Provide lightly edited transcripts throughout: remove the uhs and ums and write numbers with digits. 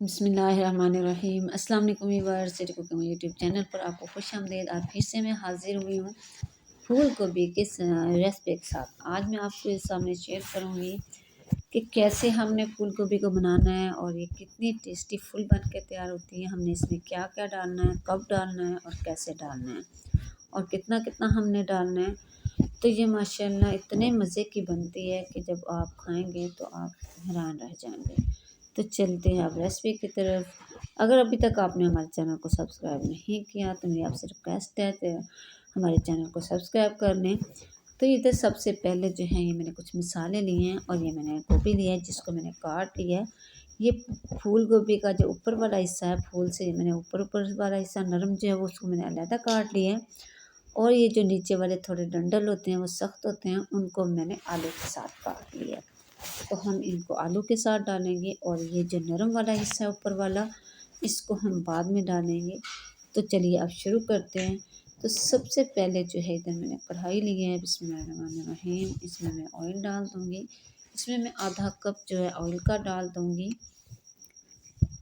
बिस्मिल्लाहिर्रहमानिर्रहीम। अस्सलाम वालेकुम viewers, city cooking YouTube channel पर आपको खुशामदीद। आज फिर से मैं हाजिर हुई हूँ फूल गोभी के रेसिपी के साथ। आज मैं आपके सामने शेयर करूँगी कि कैसे हमने फूल गोभी को बनाना है और ये कितनी टेस्टी फूल बन के तैयार होती है। हमने इसमें क्या क्या डालना है, कब डालना है और कैसे डालना है और कितना कितना हमने डालना है। तो ये माशाल्लाह इतने मज़े की बनती है कि जब आप खाएंगे तो आप हैरान रह जाएंगे। तो चलते हैं अब रेसिपी की तरफ। अगर अभी तक आपने हमारे चैनल को सब्सक्राइब नहीं किया तो मेरी आपसे रिक्वेस्ट है कि हमारे चैनल को सब्सक्राइब कर लें। तो इधर सबसे पहले जो है ये मैंने कुछ मसाले लिए हैं और ये मैंने गोभी लिया है जिसको मैंने काट लिया है। ये फूल गोभी का जो ऊपर वाला हिस्सा है, फूल से मैंने ऊपर ऊपर वाला हिस्सा नरम जो है वो उसको मैंने अलहदा काट लिया है। और ये जो नीचे वाले थोड़े डंडल होते हैं वो सख्त होते हैं, उनको मैंने आलू के साथ काट लिया है। तो हम इनको आलू के साथ डालेंगे और ये जो नरम वाला हिस्सा है ऊपर वाला, इसको हम बाद में डालेंगे। तो चलिए अब शुरू करते हैं। तो सबसे पहले जो है इधर मैंने कढ़ाई ली है, बिस्मिल्लाहिर्रहमानिर्रहीम। इसमें मैं ऑयल डाल दूँगी। इसमें मैं आधा कप जो है ऑयल का डाल दूँगी।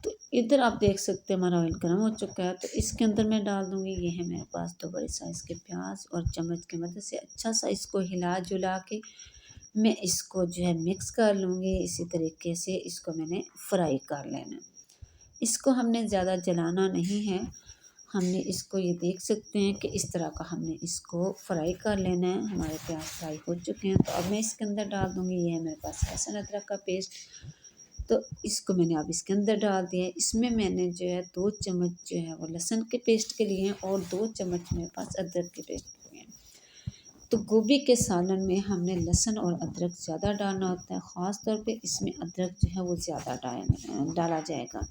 तो इधर आप देख सकते हैं हमारा ऑयल गर्म हो चुका है। तो इसके अंदर मैं डाल दूँगी, ये है मेरे पास 2 बड़े साइज़ के प्याज और चम्मच की मदद से अच्छा सा इसको हिला जुला के मैं इसको जो है मिक्स कर लूँगी। इसी तरीके से इसको मैंने फ्राई कर लेना है। इसको हमने ज़्यादा जलाना नहीं है। हमने इसको ये देख सकते हैं कि इस तरह का हमने इसको फ्राई कर लेना है। हमारे प्याज फ्राई हो चुके हैं। तो अब मैं इसके अंदर डाल दूँगी, ये है मेरे पास लहसुन अदरक का पेस्ट। तो इसको मैंने अब इसके अंदर डाल दिया है। इसमें मैंने जो है 2 चम्मच जो है वो लहसुन के पेस्ट के लिए हैं और 2 चम्मच मेरे पास अदरक के पेस्ट के लिए हैं। तो गोभी के सालन में हमने लहसुन और अदरक ज़्यादा डालना होता है। ख़ास तौर पे इसमें अदरक जो है वो ज़्यादा डाला जाएगा।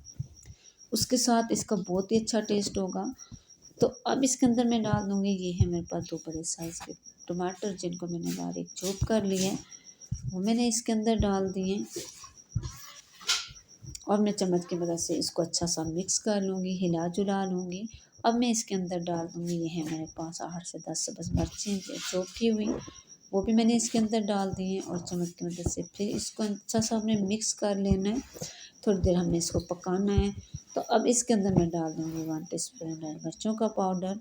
उसके साथ इसका बहुत ही अच्छा टेस्ट होगा। तो अब इसके अंदर मैं डाल दूँगी, ये है मेरे पास 2 बड़े साइज़ के टमाटर जिनको मैंने बारीक चॉप कर लिए हैं, वो मैंने इसके अंदर डाल दिए और मैं चम्मच की मदद से इसको अच्छा सा मिक्स कर लूँगी, हिला-जुला लूँगी। अब मैं इसके अंदर डाल दूँगी, ये है मेरे पास 8 से 10 सब्ज़ मिर्चें जो चॉप की हुई, वो भी मैंने इसके अंदर डाल दी हैं और चम्मच की मदद से फिर इसको अच्छा सा हमने मिक्स कर लेना है। थोड़ी देर हमने इसको पकाना है। तो अब इसके अंदर मैं डाल दूँगी 1 टीस्पून लाल मिर्चों का पाउडर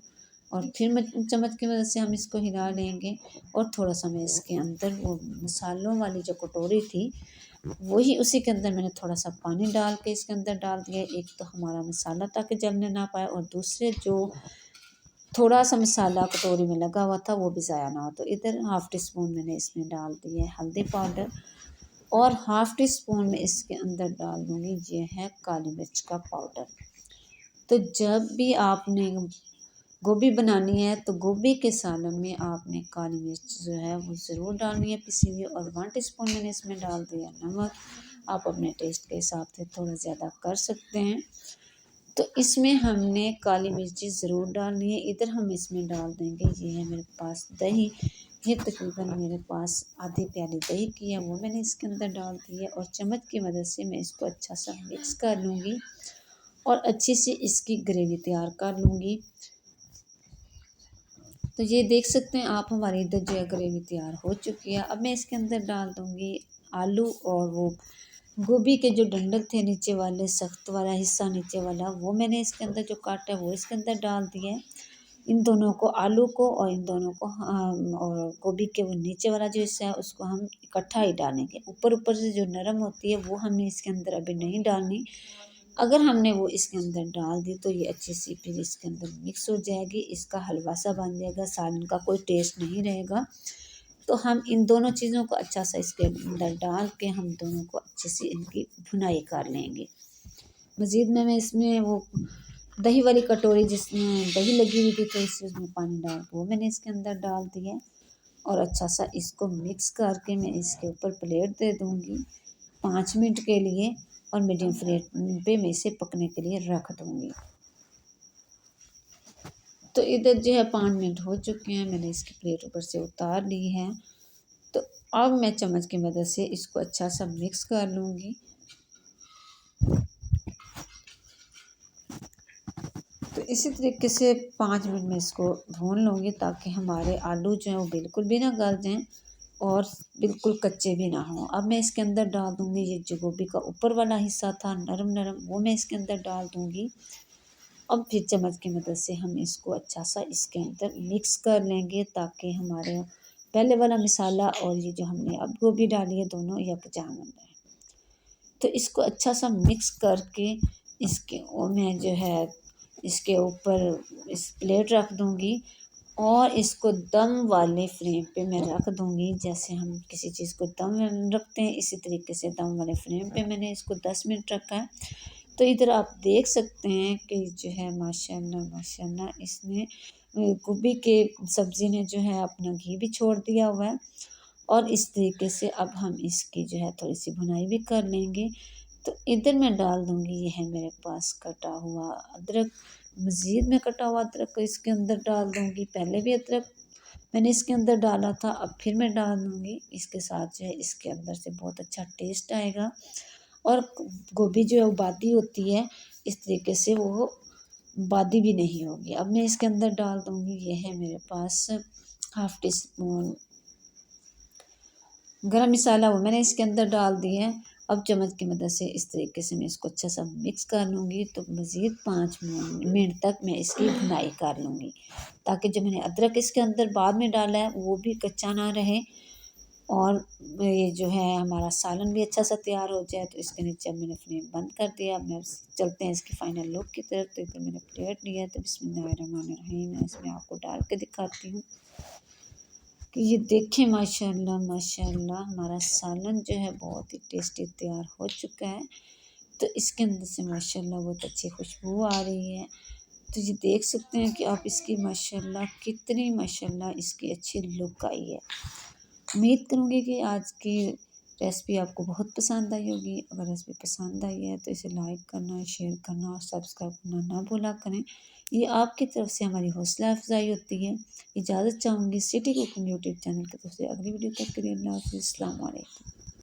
और फिर मैं चम्मच की मदद से हम इसको हिला लेंगे। और थोड़ा-सा मैं इसके अंदर वो मसालों वाली जो कटोरी थी, वही उसी के अंदर मैंने थोड़ा-सा पानी डाल के इसके अंदर डाल दिया। एक तो हमारा मसाला ताकि जलने ना पाए और दूसरे जो थोड़ा-सा मसाला कटोरी में लगा हुआ था वो भी ज़ाया ना हो। तो इधर हाफ़ टी स्पून मैंने इसमें डाल दिया है हल्दी पाउडर और हाफ़ टी स्पून में इसके अंदर डाल दूँगी, ये है काली मिर्च का पाउडर। तो जब भी आपने गोभी बनानी है तो गोभी के सालन में आपने काली मिर्च जो है वो ज़रूर डालनी है पिसी हुई। और 1 टीस्पून मैंने इसमें डाल दिया नमक। आप अपने टेस्ट के हिसाब से थोड़ा ज़्यादा कर सकते हैं। तो इसमें हमने काली मिर्ची ज़रूर डालनी है। इधर हम इसमें डाल देंगे, ये है मेरे पास दही। ये तकरीबन मेरे पास आधी प्याली दही की है, वो मैंने इसके अंदर डाल दी है और चम्मच की मदद से मैं इसको अच्छा सा मिक्स कर लूँगी और अच्छी सी इसकी ग्रेवी तैयार कर लूँगी। तो ये देख सकते हैं आप हमारी इधर जो है ग्रेवी तैयार हो चुकी है। अब मैं इसके अंदर डाल दूँगी आलू और वो गोभी के जो डंडल थे नीचे वाले, सख्त वाला हिस्सा नीचे वाला, वो मैंने इसके अंदर जो काटा है वो इसके अंदर डाल दिया है। इन दोनों को, आलू को और इन दोनों को और गोभी के वो नीचे वाला जो हिस्सा है उसको हम इकट्ठा ही डालेंगे। ऊपर-ऊपर से जो नरम होती है वो हमने इसके अंदर अभी नहीं डालनी। अगर हमने वो इसके अंदर डाल दी तो ये अच्छी सी फिर इसके अंदर मिक्स हो जाएगी, इसका हलवा सा बन जाएगा, सालन का कोई टेस्ट नहीं रहेगा। तो हम इन दोनों चीज़ों को अच्छा सा इसके अंदर डाल के हम दोनों को अच्छे से इनकी भुनाई कर लेंगे। मज़ीद में मैं इसमें वो दही वाली कटोरी जिसमें दही लगी हुई थी तो इसमें पानी डाल के वो मैंने इसके अंदर डाल दिया और अच्छा सा इसको मिक्स करके मैं इसके ऊपर प्लेट दे दूँगी 5 मिनट के लिए और मीडियम फ्लेम पे मैं इसे पकने के लिए रख दूँगी। तो इधर जो है 5 मिनट हो चुके हैं, मैंने इसकी प्लेट ऊपर से उतार ली है। तो अब मैं चम्मच की मदद से इसको अच्छा सा मिक्स कर लूँगी। तो इसी तरीके से 5 मिनट में इसको भून लूँगी ताकि हमारे आलू जो हैं वो बिल्कुल भी ना गल जाएँ। और बिल्कुल कच्चे भी ना हों। अब मैं इसके अंदर डाल दूँगी ये जो गोभी का ऊपर वाला हिस्सा था नरम नरम, वो मैं इसके अंदर डाल दूँगी। अब फिर चम्मच की मदद से हम इसको अच्छा सा इसके अंदर मिक्स कर लेंगे, ताकि हमारे पहले वाला मसाला और ये जो हमने अब गोभी डाली है दोनों यकजान बन जाए। तो इसको अच्छा सा मिक्स करके इसके और मैं जो है इसके ऊपर इस प्लेट रख दूँगी और इसको दम वाले फ्लेम पे मैं रख दूँगी। जैसे हम किसी चीज़ को दम में रखते हैं, इसी तरीके से दम वाले फ्लेम पे मैंने इसको 10 मिनट रखा है। तो इधर आप देख सकते हैं कि जो है माशाल्लाह माशाल्लाह इसने गोभी के सब्ज़ी ने जो है अपना घी भी छोड़ दिया हुआ है। और इस तरीके से अब हम इसकी जो है थोड़ी-सी भुनाई भी कर लेंगे। तो इधर मैं डाल दूँगी, ये है मेरे पास कटा हुआ अदरक। मज़ीद मैं कटा हुआ अदरक को इसके अंदर डाल दूँगी। पहले भी अदरक मैंने इसके अंदर डाला था, अब फिर मैं डाल दूँगी। इसके साथ जो है इसके अंदर से बहुत अच्छा टेस्ट आएगा और गोभी जो है उबादी होती है, इस तरीके से वो बादी भी नहीं होगी। अब मैं इसके अंदर डाल दूँगी, ये है मेरे पास हाफ़ टी स्पून गरम मसाला, वो मैंने इसके अंदर डाल दिया है। अब चम्मच की मदद से इस तरीके से मैं इसको अच्छा सा मिक्स कर लूँगी। तो मज़ीद 5 मिनट तक मैं इसकी भुनाई कर लूँगी, ताकि जो मैंने अदरक इसके अंदर बाद में डाला है वो भी कच्चा ना रहे और ये जो है हमारा सालन भी अच्छा सा तैयार हो जाए। तो इसके नीचे अब मैंने फ्लेम बंद कर दिया। अब मैं चलते हैं इसकी फ़ाइनल लुक की तरफ। तो इधर मैंने प्लेट लिया है, तो बिस्मिल्लाहिर्रहमानिर्रहीम मैं इसमें आपको डाल के दिखाती हूँ कि ये देखें माशाल्लाह माशाल्लाह हमारा सालन जो है बहुत ही टेस्टी तैयार हो चुका है। तो इसके अंदर से माशाल्लाह बहुत अच्छी खुशबू आ रही है। तो ये देख सकते हैं कि आप इसकी माशाल्लाह कितनी माशाल्लाह इसकी अच्छी लुक आई है। उम्मीद करूँगी कि आज की रेसिपी आपको बहुत पसंद आई होगी। अगर रेसिपी पसंद आई है तो इसे लाइक करना, शेयर करना और सब्सक्राइब करना ना भूला करें। ये आपकी तरफ से हमारी हौसला अफ़ज़ाई होती है। इजाज़त चाहूँगी सिटी कुकिंग यूट्यूब चैनल की तरफ से। अगली वीडियो तक के लिए अल्लाह हाफ़िज़, अस्सलाम वालेकुम।